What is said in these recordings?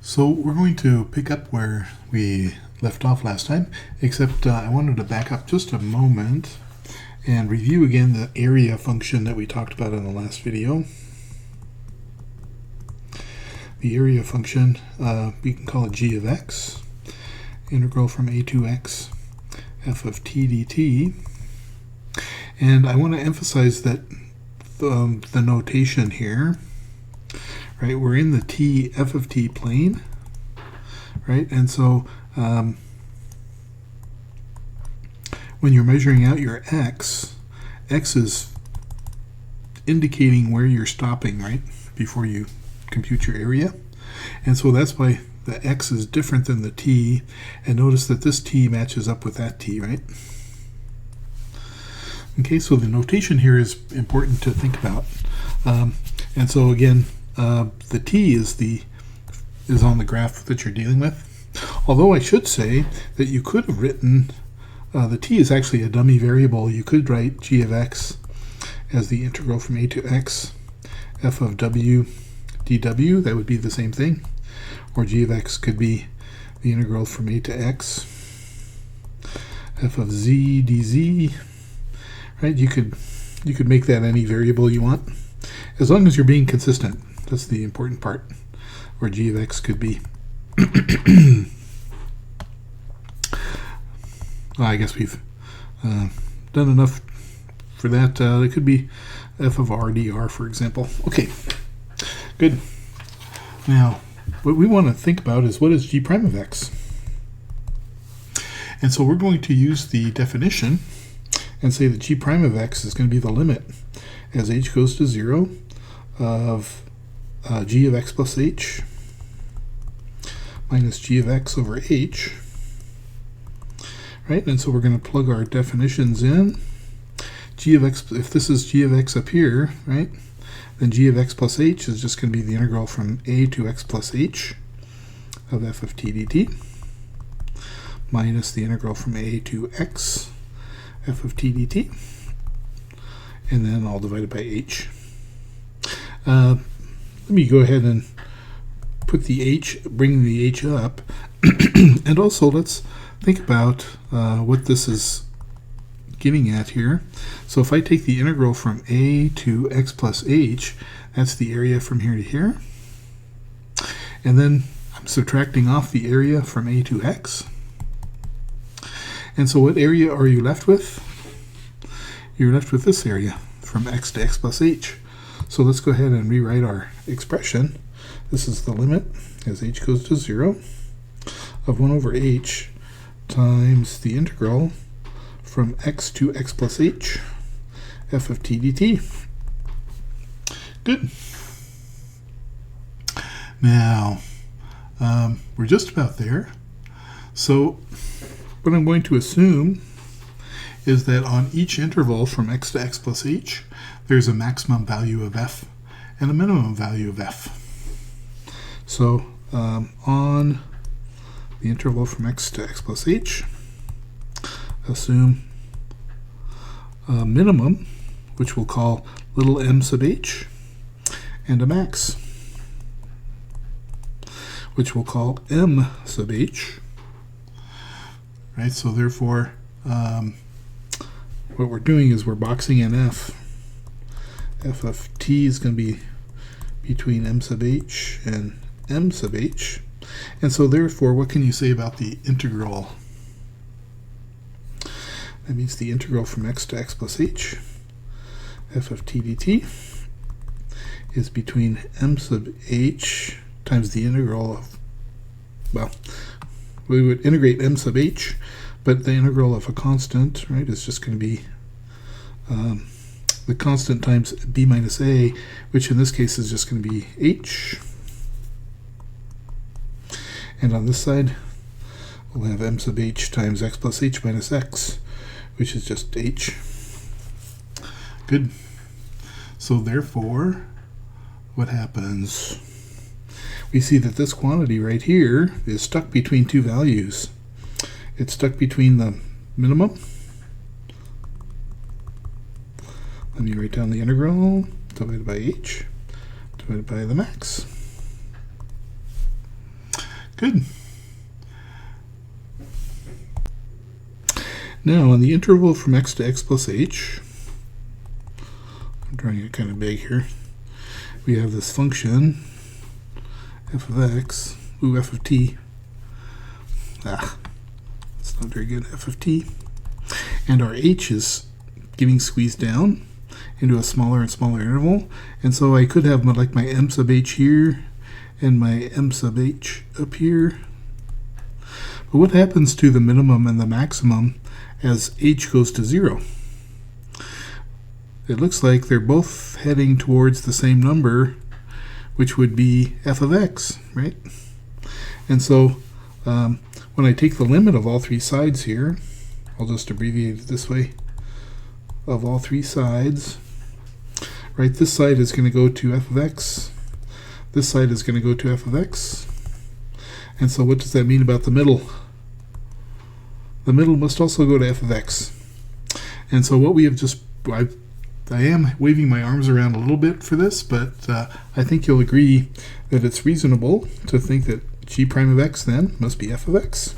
So we're going to pick up where we left off last time, except I wanted to back up just a moment and review again the area function that we talked about in the last video. The area function, we can call it g of x, integral from a to x, f of t dt. And I want to emphasize that the notation here, right, we're in the t f of t plane, right, and so when you're measuring out your x is indicating where you're stopping, right, before you compute your area. And so that's why the x is different than the t, and notice that this t matches up with that t, right? Okay, so the notation here is important to think about. And so again, the t is on the graph that you're dealing with. Although I should say that you could have written, the t is actually a dummy variable. You could write g of x as the integral from a to x, f of w dw, that would be the same thing. Or g of x could be the integral from a to x, f of z dz, right? You could make that any variable you want, as long as you're being consistent. That's the important part, where g of x could be. Well, I guess we've done enough for that. It could be f of r dr, for example. Okay, good. Now, what we want to think about is what is g prime of x? And so we're going to use the definition and say that g prime of x is going to be the limit as h goes to 0 of g of x plus h minus g of x over h, right? And so we're going to plug our definitions in. G of x, if this is g of x up here, right, then g of x plus h is just going to be the integral from a to x plus h of f of t dt minus the integral from a to x f of t dt, and then all divided by h. Let me go ahead and put the h, bring the h up, and also let's think about what this is getting at here. So if I take the integral from a to x plus h, that's the area from here to here, and then I'm subtracting off the area from a to x. And so what area are you left with? You're left with this area from x to x plus h. So let's go ahead and rewrite our expression. This is the limit as h goes to 0 of 1 over h times the integral from x to x plus h f of t dt. Good. Now, we're just about there. So what I'm going to assume is that on each interval from x to x plus h, there's a maximum value of f and a minimum value of f. So on the interval from x to x plus h, assume a minimum, which we'll call little m sub h, and a max, which we'll call m sub h. Right, so therefore, what we're doing is we're boxing in f. F of t is going to be between m sub h and m sub h. And so therefore, what can you say about the integral? That means the integral from x to x plus h, f of t dt, is between m sub h times the integral of, well, we would integrate m sub h, but the integral of a constant, right, is just going to be the constant times b minus a, which in this case is just going to be h. And on this side, we'll have m sub h times x plus h minus x, which is just h. Good. So therefore, what happens? We see that this quantity right here is stuck between two values. It's stuck between the minimum. Let me write down the integral divided by h divided by the max. Good. Now, on the interval from x to x plus h, I'm drawing it kind of big here, we have this function, f of x, f of t. It's not very good, f of t. And our h is getting squeezed down into a smaller and smaller interval. And so I could have like my m sub h here and my m sub h up here. But what happens to the minimum and the maximum as h goes to 0? It looks like they're both heading towards the same number, which would be f of x, right? And so when I take the limit of all three sides here, I'll just abbreviate it this way, of all three sides, right, this side is going to go to f of x, this side is going to go to f of x, and so what does that mean about the middle? The middle must also go to f of x. And so what we have just, I am waving my arms around a little bit for this, but I think you'll agree that it's reasonable to think that g prime of x then must be f of x.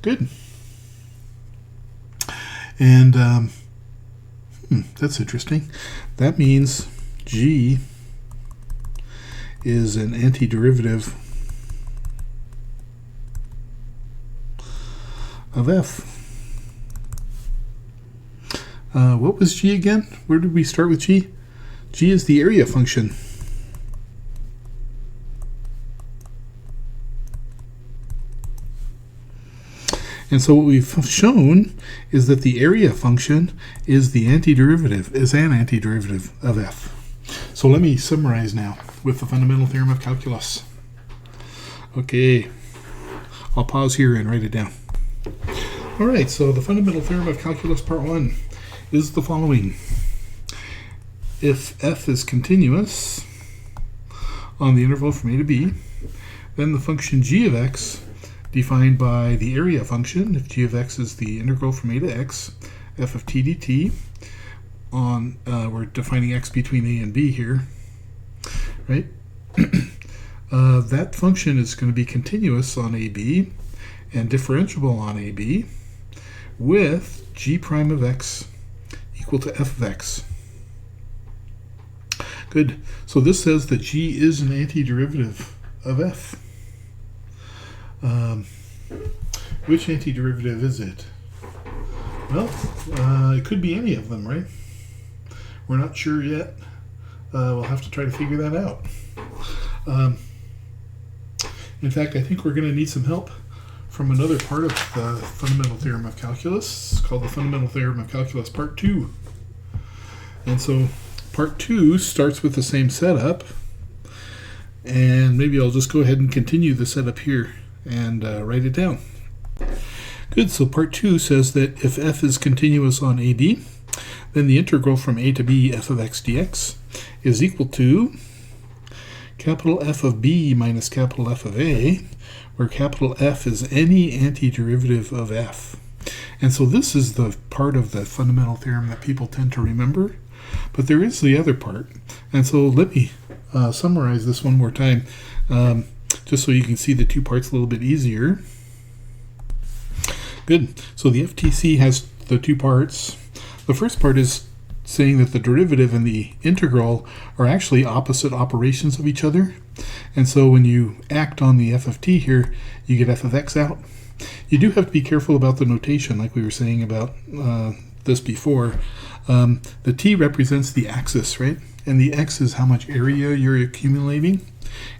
Good. And that's interesting. That means g is an antiderivative of f. What was g again? Where did we start with g? G is the area function. And so what we've shown is that the area function is an antiderivative of f. So let me summarize now with the fundamental theorem of calculus. Okay, I'll pause here and write it down. All right, so the fundamental theorem of calculus part 1 is the following. If f is continuous on the interval from a to b, then the function g of x, defined by the area function, if g of x is the integral from a to x, f of t dt, we're defining x between a and b here, right? That function is going to be continuous on ab and differentiable on ab with g prime of x equal to f of x. Good. So this says that g is an antiderivative of f. Which antiderivative is it? Well, it could be any of them, right? We're not sure yet. We'll have to try to figure that out. In fact, I think we're going to need some help from another part of the fundamental theorem of calculus. It's called the fundamental theorem of calculus part 2. And so part 2 starts with the same setup. And maybe I'll just go ahead and continue the setup here and write it down. Good, so part 2 says that if f is continuous on AB, then the integral from a to b f of x dx is equal to capital F of b minus capital F of a, where capital F is any antiderivative of f. And so this is the part of the fundamental theorem that people tend to remember, but there is the other part. And so let me summarize this one more time, just so you can see the two parts a little bit easier. Good. So the FTC has the two parts. The first part is saying that the derivative and the integral are actually opposite operations of each other. And so when you act on the f of t here, you get f of x out. You do have to be careful about the notation, like we were saying about this before. The t represents the axis, right? And the x is how much area you're accumulating.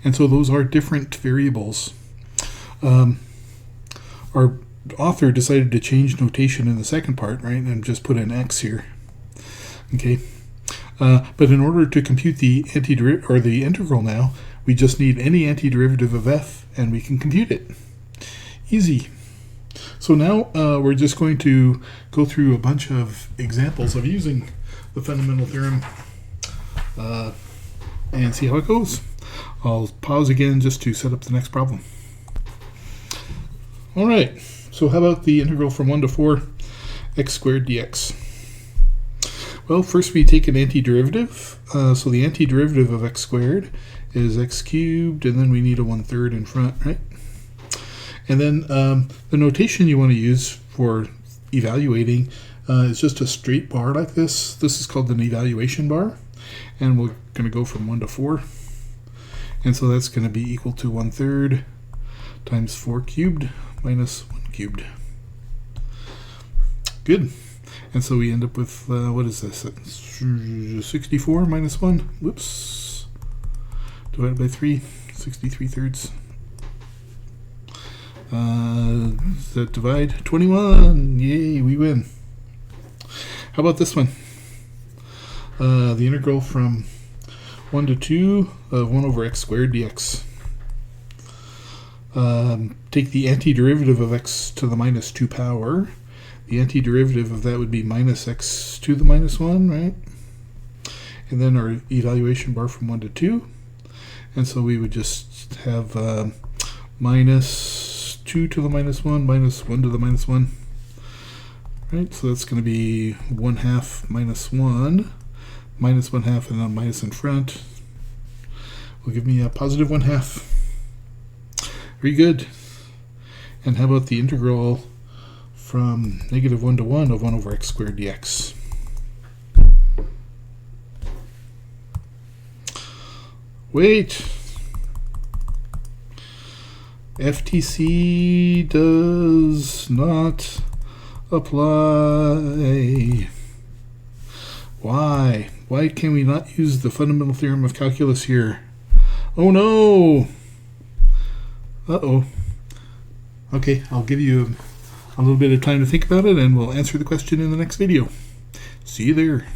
And so those are different variables. Our author decided to change notation in the second part, right, and just put an x here. Okay, but in order to compute the integral now, we just need any antiderivative of f, and we can compute it. Easy. So now we're just going to go through a bunch of examples of using the fundamental theorem and see how it goes. I'll pause again just to set up the next problem. All right. So how about the integral from 1 to 4 x squared dx? Well, first we take an antiderivative. So the antiderivative of x squared is x cubed, and then we need a 1/3 in front, right? And then the notation you want to use for evaluating is just a straight bar like this. This is called an evaluation bar, and we're going to go from 1 to 4. And so that's going to be equal to 1/3 times 4 cubed minus 1 cubed. Good. And so we end up with, what is this? 64 minus 1. Whoops. Divided by 3. 63/3. Does that divide? 21. Yay, we win. How about this one? The integral from 1 to 2 of 1 over x squared dx. Take the antiderivative of x to the minus 2 power. The antiderivative of that would be minus x to the minus 1, right? And then our evaluation bar from 1 to 2. And so we would just have minus 2 to the minus 1 minus 1 to the minus 1. Right, so that's going to be 1/2 minus 1, minus 1/2, and then minus in front will give me a positive 1/2. Very good. And how about the integral from negative 1 to 1 of 1 over x squared dx? Wait. FTC does not apply. Why? Why can we not use the fundamental theorem of calculus here? Oh no! Uh-oh. Okay, I'll give you a little bit of time to think about it, and we'll answer the question in the next video. See you there.